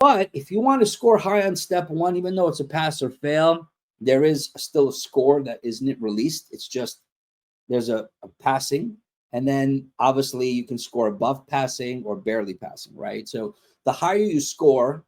But if you want to score high on step one, even though it's a pass or fail, there is still a score that isn't released. It's just there's a passing, and then obviously you can score above passing or barely passing, right? So the higher you score,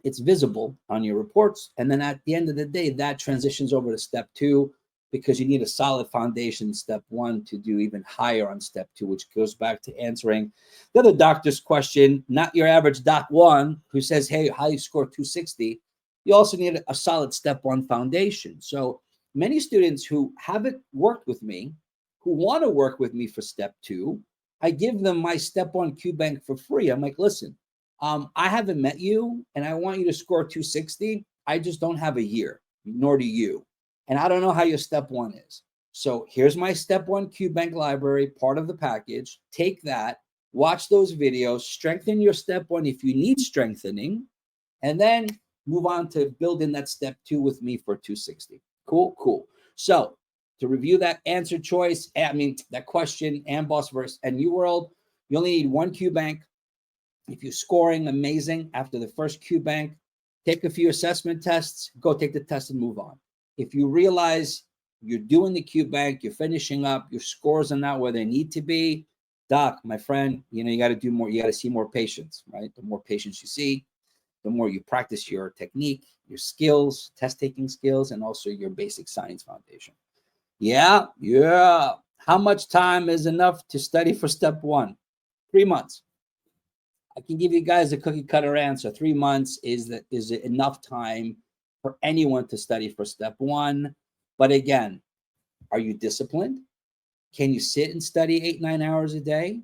it's visible on your reports. And then at the end of the day, that transitions over to step two, because you need a solid foundation in step one to do even higher on step two, which goes back to answering the other doctor's question, not your average doc one who says, hey, how you score 260? You also need a solid step one foundation. So many students who haven't worked with me, who want to work with me for step two, I give them my step one Qbank for free. I'm like, listen, I haven't met you and I want you to score 260. I just don't have a year, nor do you. And I don't know how your step one is. So here's my step one Qbank library, part of the package. Take that, watch those videos, strengthen your step one if you need strengthening, and then move on to building that step two with me for 260. Cool, cool. So to review that answer choice, that question, AMBOSS versus UWorld, you only need one Qbank. If you're scoring amazing after the first Qbank, take a few assessment tests, go take the test and move on. If you realize you're doing the Qbank, you're finishing up, your scores are not where they need to be, doc, my friend, you got to do more. You got to see more patients, right? The more patients you see, the more you practice your technique, your skills, test taking skills, and also your basic science foundation. Yeah. How much time is enough to study for step one? 3 months. I can give you guys a cookie cutter answer. 3 months is enough time for anyone to study for step one. But again, are you disciplined? Can you sit and study 8-9 hours a day?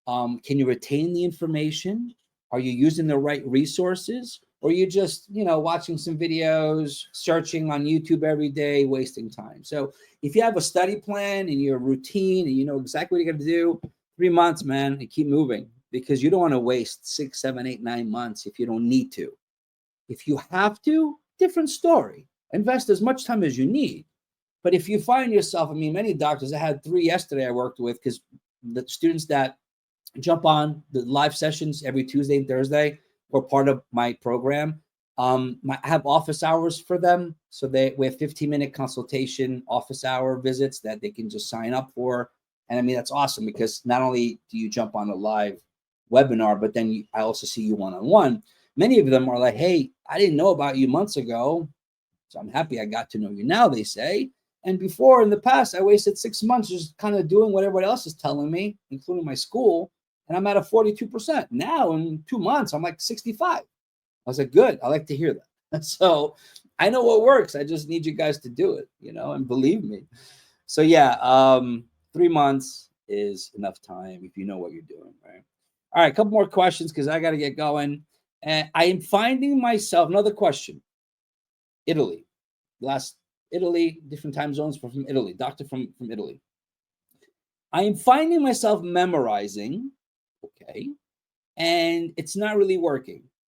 Can you retain the information? Are you using the right resources? Or are you just, watching some videos, searching on YouTube every day, wasting time? So if you have a study plan and your routine and you know exactly what you're going to do, 3 months, man, and keep moving, because you don't want to waste 6, 7, 8, 9 months if you don't need to. If you have to, different story. Invest as much time as you need. But if you find yourself, many doctors, I had 3 yesterday I worked with, because the students that jump on the live sessions every Tuesday and Thursday were part of my program. I have office hours for them. So we have 15-minute consultation office hour visits that they can just sign up for. And that's awesome, because not only do you jump on a live webinar, but then I also see you one-on-one. Many of them are like, hey, I didn't know about you months ago, so I'm happy I got to know you now, they say. And before, in the past, I wasted 6 months just kind of doing what everybody else is telling me, including my school, and I'm at a 42%. Now, in 2 months, I'm like 65. I was like, good, I like to hear that. So I know what works. I just need you guys to do it, and believe me. So yeah, 3 months is enough time if you know what you're doing, right? All right, a couple more questions because I got to get going. And I am finding myself, another question, Italy, Italy, different time zones from Italy, doctor from Italy. I am finding myself memorizing, okay, and it's not really working.